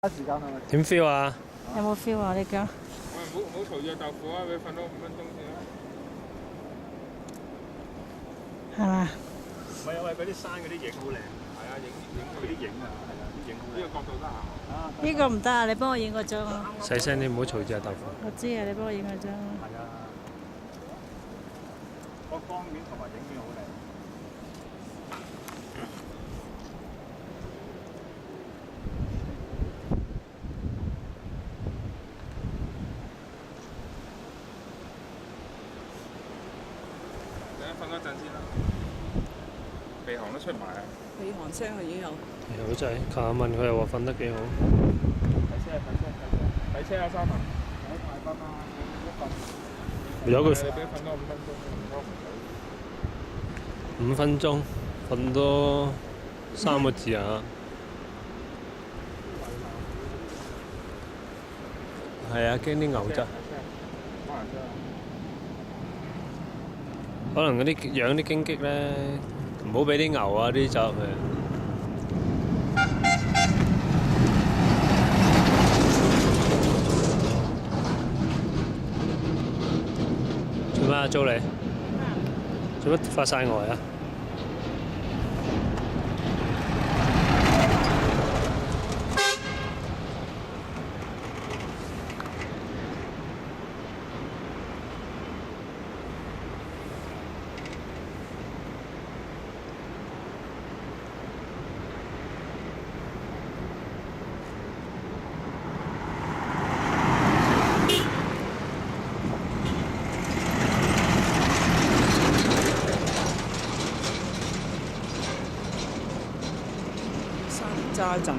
時間係咪？點 feel 啊？有冇 feel 啊？你講。喂，唔好嘈住豆腐啊！你瞓多5分鐘先啦。係嘛？唔係啊，喂，嗰啲山嗰啲影好靚。係啊，影嗰啲影啊，係啊，啲影好靚。呢個角度得閒。呢個唔得啊！你幫我影個張啊！細聲啲，唔好嘈住豆腐。我知啊，你幫我影個張啊！係啊，個光面同埋影面好靚。瞓多陣先啦。鼻鼾都出埋啊！鼻鼾聲佢已經有。係好仔，琴日問佢又話瞓得幾好。睇車啊，三文。有佢你俾瞓多5分鐘， 5分鐘，瞓多3個字啊！係啊，驚啲牛啫。可能嗰啲養啲荊棘咧，唔好俾啲牛啊啲走入去。做咩啊？租你？做乜發晒呆啊？揸陣啊！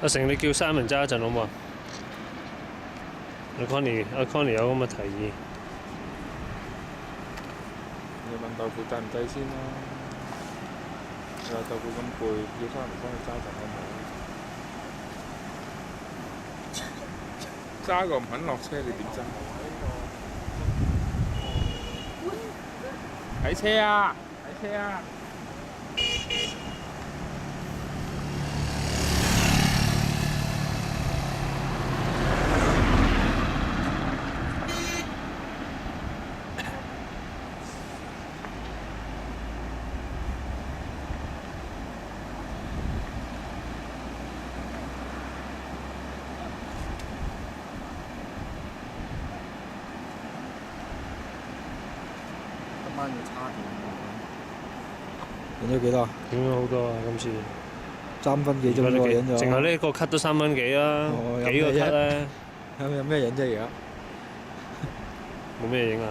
阿成，你叫三文揸一陣好唔好啊？阿 Connie 有咁嘅提議。你問豆腐制唔制先啦？你話豆腐咁攰，叫三文幫你揸陣好唔好？揸個唔肯落車，你點揸？睇車啊！睇車啊！今晚要叉電。影咗幾多啊？影咗好多啊！今次3分幾鐘喎，影咗。淨係呢個 cut 都3分幾啦，幾個 cut 咧？有咩影啫而家？冇咩影啊！